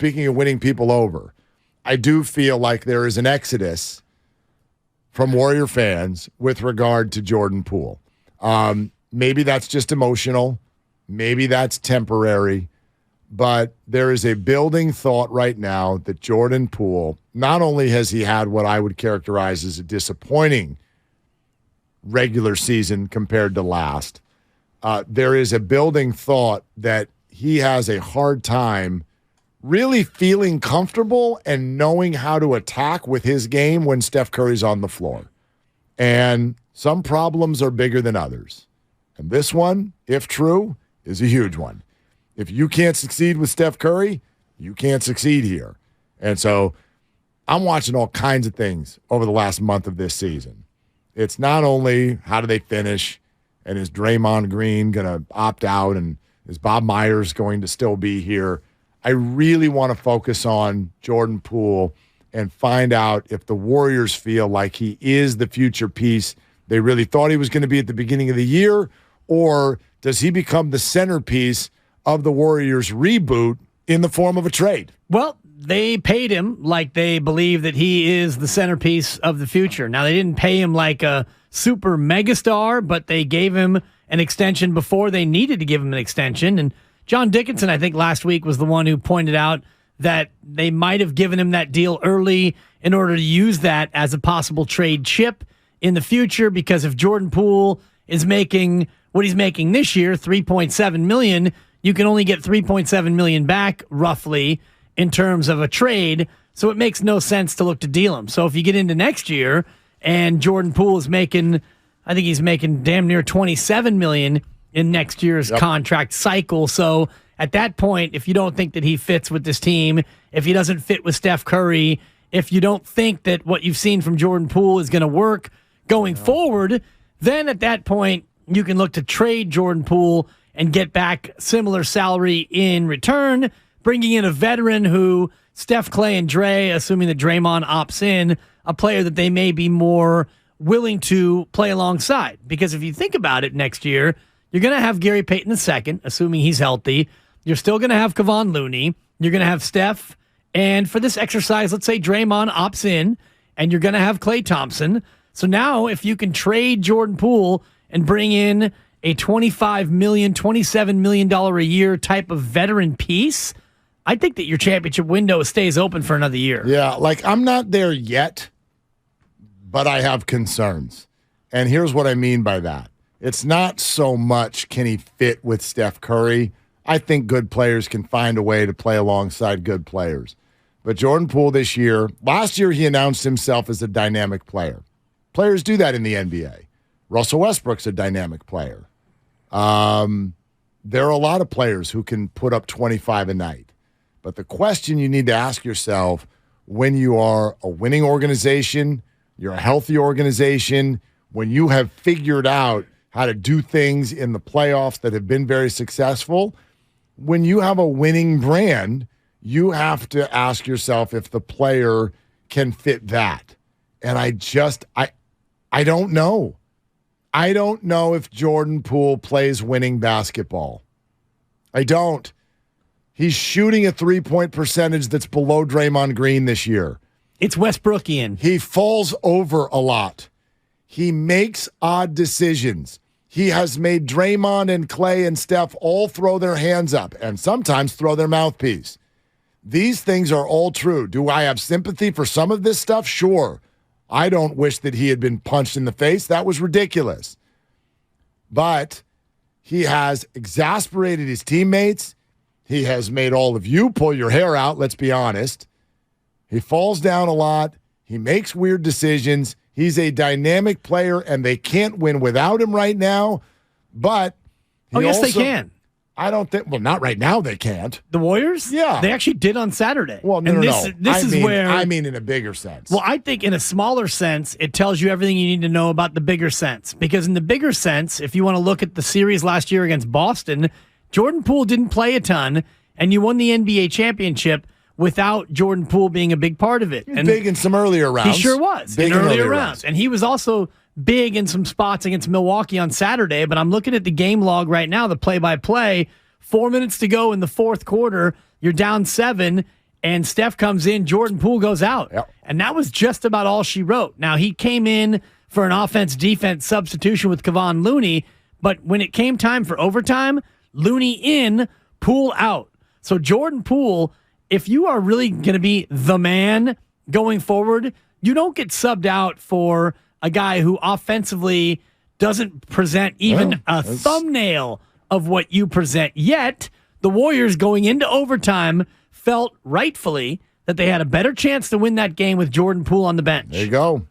speaking of winning people over, I do feel like there is an exodus from Warrior fans with regard to Jordan Poole. Maybe that's just emotional. Maybe that's temporary. But there is a building thought right now that Jordan Poole, not only has he had what I would characterize as a disappointing regular season compared to last, there is a building thought that he has a hard time really feeling comfortable and knowing how to attack with his game when Steph Curry's on the floor. And some problems are bigger than others. And this one, if true, is a huge one. If you can't succeed with Steph Curry, you can't succeed here. And so I'm watching all kinds of things over the last month of this season. It's not only how do they finish, and is Draymond Green going to opt out, and is Bob Myers going to still be here? I really want to focus on Jordan Poole and find out if the Warriors feel like he is the future piece they really thought he was going to be at the beginning of the year, or does he become the centerpiece of the Warriors reboot in the form of a trade? Well, they paid him like they believe that he is the centerpiece of the future. Now, they didn't pay him like a super megastar, but they gave him an extension before they needed to give him an extension. And John Dickinson, I think last week, was the one who pointed out that they might have given him that deal early in order to use that as a possible trade chip in the future, because if Jordan Poole is making what he's making this year, $3.7 million, you can only get $3.7 million back roughly in terms of a trade. So it makes no sense to look to deal him. So if you get into next year and Jordan Poole is making, I think he's making damn near $27 million in next year's contract cycle. So at that point, if you don't think that he fits with this team, if he doesn't fit with Steph Curry, if you don't think that what you've seen from Jordan Poole is going to work going forward, then at that point, you can look to trade Jordan Poole and get back similar salary in return, bringing in a veteran who Steph, Clay, and Dre, assuming that Draymond opts in, a player that they may be more willing to play alongside. Because if you think about it, next year, you're going to have Gary Payton II, assuming he's healthy. You're still going to have Kevon Looney. You're going to have Steph. And for this exercise, let's say Draymond opts in, and you're going to have Klay Thompson. So now if you can trade Jordan Poole and bring in a $25 million, $27 million a year type of veteran piece, I think that your championship window stays open for another year. Yeah, like I'm not there yet, but I have concerns. And here's what I mean by that. It's not so much can he fit with Steph Curry. I think good players can find a way to play alongside good players. But Jordan Poole this year, last year he announced himself as a dynamic player. Players do that in the NBA. Russell Westbrook's a dynamic player. There are a lot of players who can put up 25 a night. But the question you need to ask yourself when you are a winning organization, you're a healthy organization, when you have figured out how to do things in the playoffs that have been very successful, when you have a winning brand, you have to ask yourself if the player can fit that. And I don't know. I don't know if Jordan Poole plays winning basketball. I don't. He's shooting a three-point percentage that's below Draymond Green this year. It's Westbrookian. He falls over a lot. He makes odd decisions. He has made Draymond and Clay and Steph all throw their hands up and sometimes throw their mouthpiece. These things are all true. Do I have sympathy for some of this stuff? Sure. I don't wish that he had been punched in the face. That was ridiculous. But he has exasperated his teammates. He has made all of you pull your hair out, let's be honest. He falls down a lot. He makes weird decisions. He's a dynamic player, and they can't win without him right now. But they can. I don't think. Well, not right now. They can't. The Warriors? Yeah, they actually did on Saturday. Well, no. This is where I mean in a bigger sense. Well, I think in a smaller sense, it tells you everything you need to know about the bigger sense. Because in the bigger sense, if you want to look at the series last year against Boston, Jordan Poole didn't play a ton, and you won the NBA championship without Jordan Poole being a big part of it. And big in some earlier rounds. He sure was. Big in earlier rounds. And he was also big in some spots against Milwaukee on Saturday. But I'm looking at the game log right now, the play-by-play. 4 minutes to go in the fourth quarter. You're down 7, and Steph comes in, Jordan Poole goes out. Yep. And that was just about all she wrote. Now, he came in for an offense-defense substitution with Kevon Looney, but when it came time for overtime, Looney in, Poole out. So Jordan Poole, if you are really going to be the man going forward, you don't get subbed out for a guy who offensively doesn't present even a thumbnail of what you present. Yet, the Warriors going into overtime felt rightfully that they had a better chance to win that game with Jordan Poole on the bench. There you go.